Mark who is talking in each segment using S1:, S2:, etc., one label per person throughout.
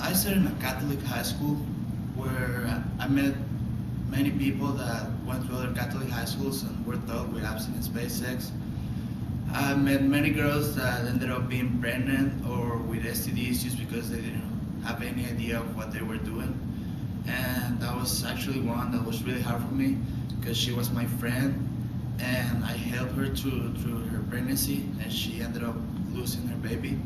S1: I started in a Catholic high school where I met many people that went to other Catholic high schools and were taught with abstinence-based sex. I met many girls that ended up being pregnant or with STDs just because they didn't have any idea of what they were doing. And that was actually one that was really hard for me because she was my friend and I helped her through her pregnancy and she ended up losing her baby.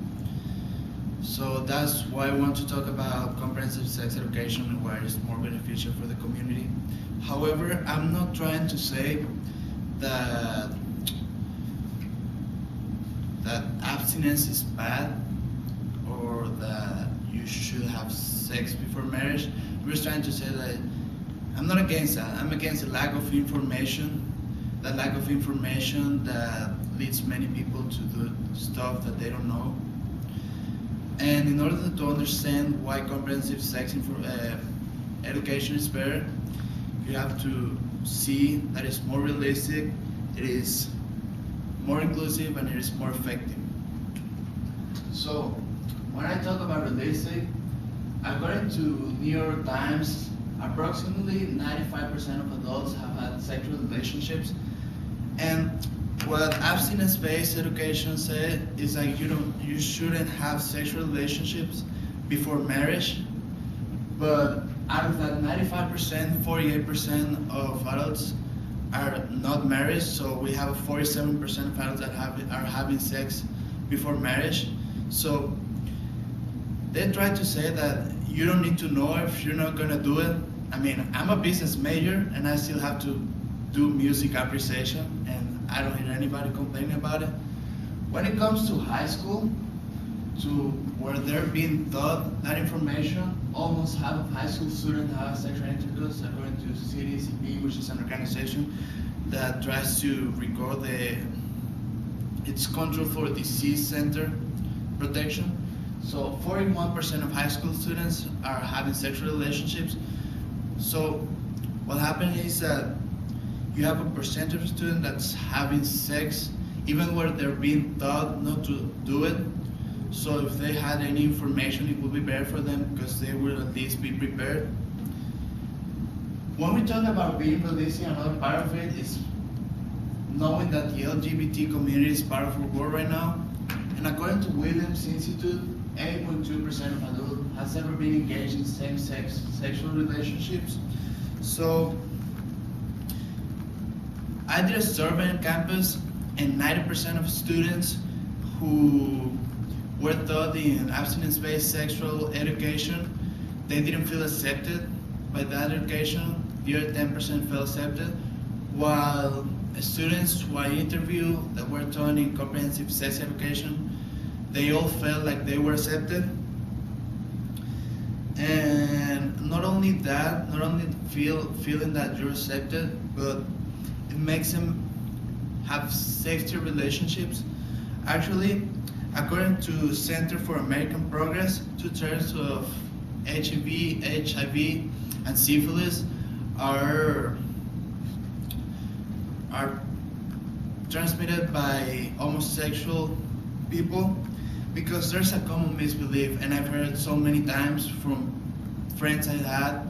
S1: So that's why I want to talk about comprehensive sex education and why it's more beneficial for the community. However, I'm not trying to say that abstinence is bad or that you should have sex before marriage. I'm just trying to say that I'm not against that. I'm against the lack of information, that lack of information that leads many people to do stuff that they don't know. And in order to understand why comprehensive sex education is better, you have to see that it's more realistic, it is more inclusive, and it is more effective. So, when I talk about realistic, according to New York Times, approximately 95% of adults have had sexual relationships, and what abstinence-based education said is like you shouldn't have sexual relationships before marriage, but out of that 95%, 48% of adults are not married, so we have 47% of adults that are having sex before marriage. So they try to say that you don't need to know if you're not gonna do it. I mean, I'm a business major and I still have to do music appreciation and I don't hear anybody complaining about it. When it comes to high school, to where they're being taught that information, almost half of high school students have sexual intercourse according to CDCP, which is an organization that tries to record its Control for Disease Center protection. So 41% of high school students are having sexual relationships. So what happened is that you have a percentage of students that's having sex even where they're being taught not to do it. So if they had any information, it would be better for them because they will at least be prepared. When we talk about being realistic, another part of it is knowing that the LGBT community is part of our world right now. And according to Williams Institute, 8.2% of adults has ever been engaged in same-sex sexual relationships. So I did a survey on campus, and 90% of students who were taught in abstinence-based sexual education, they didn't feel accepted by that education. The other 10% felt accepted, while students who I interviewed that were taught in comprehensive sex education, they all felt like they were accepted. And not only that, not only feeling that you're accepted, but it makes them have safer relationships. Actually, according to Center for American Progress, 2/3 of HIV, and syphilis are transmitted by homosexual people because there's a common misbelief, and I've heard so many times from friends I had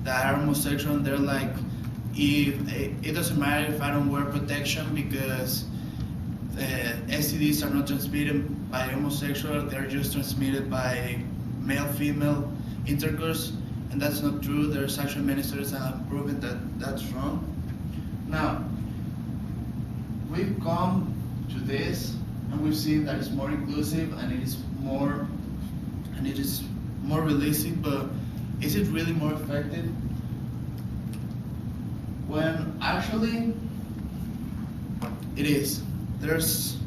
S1: that are homosexual, and they're like, it doesn't matter if I don't wear protection because STDs are not transmitted by homosexual, they're just transmitted by male-female intercourse, and that's not true. There's actually many studies that have proven that that's wrong. Now, we've come to this and we've seen that it's more inclusive and it is more realistic, but is it really more effective? When actually it is. There's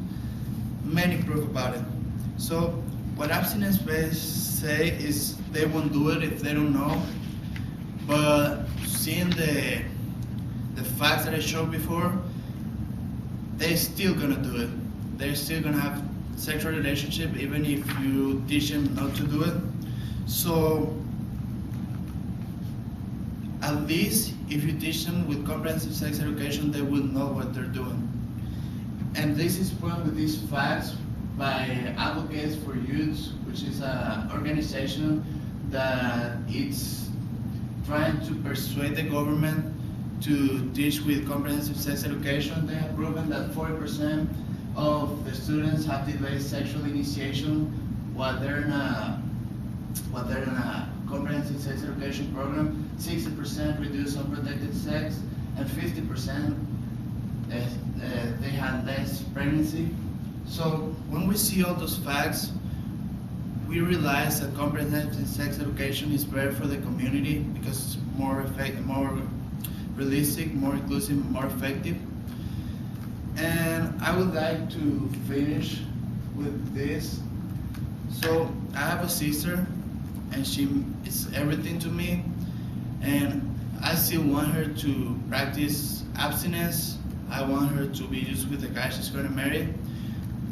S1: many proof about it. So what abstinence-based say is they won't do it if they don't know, but seeing the facts that I showed before, they're still gonna do it. They're still gonna have sexual relationship even if you teach them not to do it. So at least if you teach them with comprehensive sex education, they will know what they're doing. And this is proven with these facts by Advocates for Youth, which is an organization that it's trying to persuade the government to teach with comprehensive sex education. They have proven that 40% of the students have delayed sexual initiation while they're in a comprehensive sex education program. 60% reduce unprotected sex, and 50% they had less pregnancy. So when we see all those facts, we realize that comprehensive sex education is better for the community because it's more effective, more realistic, more inclusive, more effective. And I would like to finish with this. So I have a sister, and she is everything to me, and I still want her to practice abstinence. I want her to be just with the guy she's going to marry,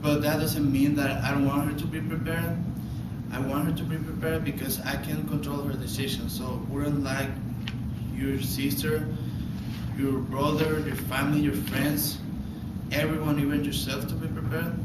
S1: but that doesn't mean that I don't want her to be prepared. I want her to be prepared because I can control her decisions. So wouldn't like your sister, your brother, your family, your friends, everyone, even yourself, to be prepared.